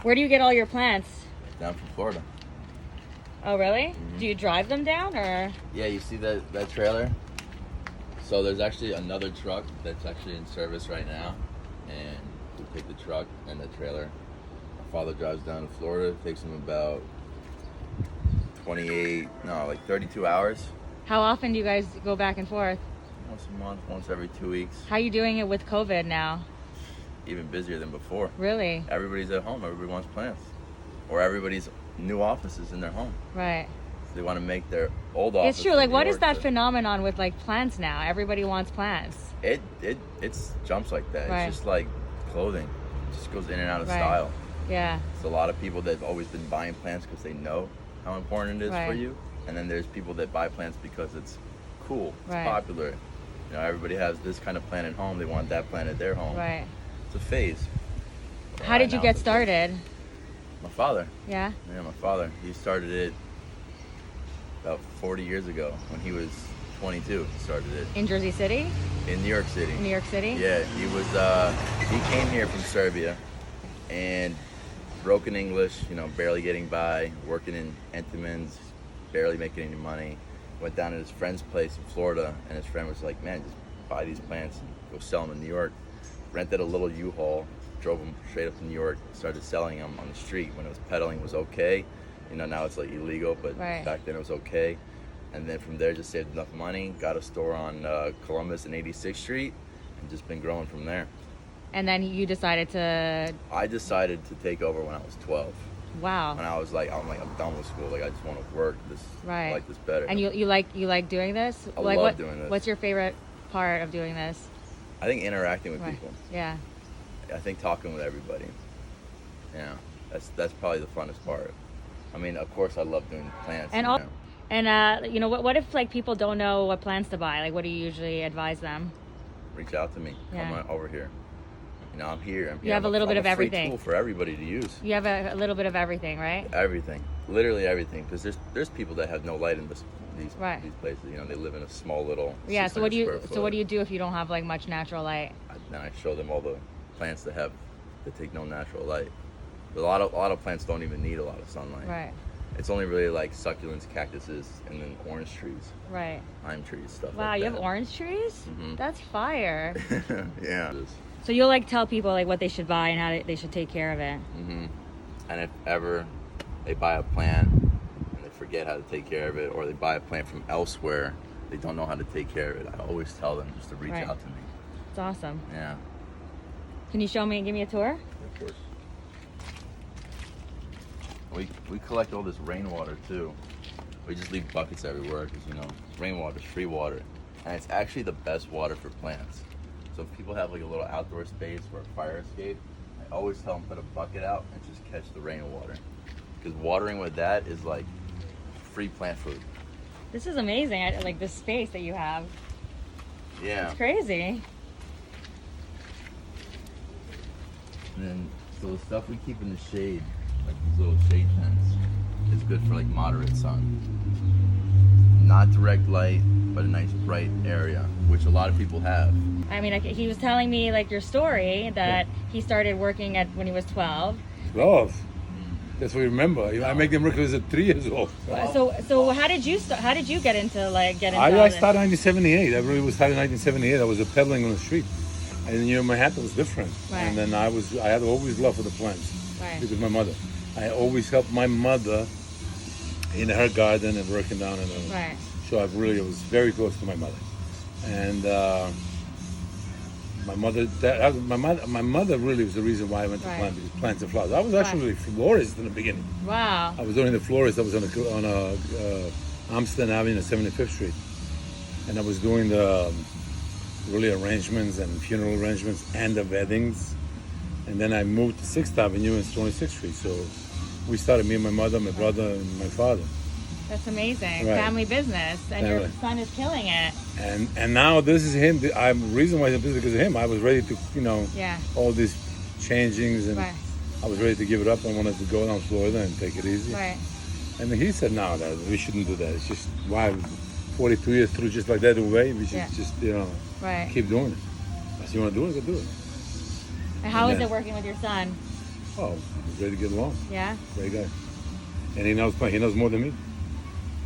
Where do you get all your plants? Down from Florida. Oh, really? Do you drive them down or? Yeah, you see that trailer? So there's actually another truck that's actually in service right now, and we take the truck and the trailer. My father drives down to Florida. It takes him about 32 hours. How often do you guys go back and forth? Once a month, once every 2 weeks. How are you doing it with COVID now? Even busier than before. Really? Everybody's at home. Everybody wants plants. Or everybody's new offices in their home. Right. So they want to make their old office. It's true. in Like, New what is York that to- phenomenon with like plants now? Everybody wants plants. It's jumps like that. Right. It's just like clothing. It just goes in and out of Right. style. Yeah. It's a lot of people that have always been buying plants because they know how important it is for Right. you. And then there's people that buy plants because it's cool, it's Right. popular. You know, everybody has this kind of plant at home. They want that plant at their home. Right. It's a phase. How did you Now get it's a phase. started? My father. Yeah. Yeah, my father. He started it about 40 years ago when he was 22. He started it In Jersey City? in New York City. In New York City? Yeah, he came here from Serbia and broken English, you know, barely getting by, working in Entenmann's, barely making any money. Went down to his friend's place in Florida, and his friend was like, man, just buy these plants and go sell them in New York. Rented a little U-Haul, drove them straight up to New York, started selling them on the street. When it was peddling was okay. You know, now it's like illegal, but Right. back then it was okay. And then from there, just saved enough money, got a store on Columbus and 86th Street, and just been growing from there. And then you decided to, I decided to take over when I was 12. wow. When I was like, I'm done with school. Like, I just want to work. Right. I like this better. And you like doing this? I Like, love doing this. What's your favorite part of doing this? I think interacting with Right. people. Yeah. I think talking with everybody. Yeah, that's probably the funnest part. I mean, of course, I love doing plants. And you all, know. and you know, what if like people don't know what plants to buy? Like, what do you usually advise them? Reach out to me. Yeah. Come on over here. You know, I'm here. I'm here. You have I'm a little bit I'm of a free everything. tool for everybody to use. You have a little bit of everything, right? Everything, literally everything. Because there's people that have no light in these Right. places. You know, they live in a small little. Yeah. So what 600 do you square foot. do if you don't have like much natural light? Then I show them all the plants that take no natural light. But a lot of plants don't even need a lot of sunlight. Right. It's only really like succulents, cactuses, and then orange trees, Right. lime trees, stuff Wow, like you that. have orange trees? Mhm. That's fire. Yeah. So you'll like tell people like what they should buy and how they should take care of it. And if ever they buy a plant and they forget how to take care of it, or they buy a plant from elsewhere, they don't know how to take care of it, I always tell them just to reach Right. out to me. It's awesome. Yeah, Can you show me and give me a tour? of course. We collect all this rainwater too. We just leave buckets everywhere because, you know, rainwater is free water, and it's actually the best water for plants. So if people have like a little outdoor space or a fire escape, I always tell them put a bucket out and just catch the rainwater, because watering with that is like free plant food. This is amazing. I like the space that you have. Yeah. It's crazy. And then, so the stuff we keep in the shade, like these little shade tents, is good for like moderate sun. Not direct light, but a nice bright area, which a lot of people have. I mean, he was telling me like your story that he started working at when he was 12. Love. That's what we remember. I make them records at 3 years old. So how did you start? How did you get into all I this? started in 1978. I really was started in 1978. I was peddling on the street. And you know, Manhattan was different. Right. And then I had always love for the plants. Right. Because my mother. I always helped my mother in her garden and working down in the Right. So I was very close to my mother. And my mother really was the reason why I went to Right. plant, because plants and flowers. I was actually a florist in the beginning. Wow. I was doing the florist. I was on Amsterdam Avenue, 75th Street, and I was doing the really arrangements and funeral arrangements and the weddings. And then I moved to 6th Avenue and 26th Street. So we started, me and my mother, my brother, and my father. That's amazing. Right. Family business, and your Family. son is killing it. And now this is him. The reason why it's because of him. I was ready to, Yeah. all these changings, and Right. I was ready to give it up. I wanted to go down to Florida and take it easy. Right. And he said, no, we shouldn't do that. It's just, why 42 years through just like that away? We should Yeah. just, Right. keep doing it. If you want to do it, go do it. And how is Yeah. it working with your son? Oh, he's ready to get along. Yeah. Great guy. And he knows more than me.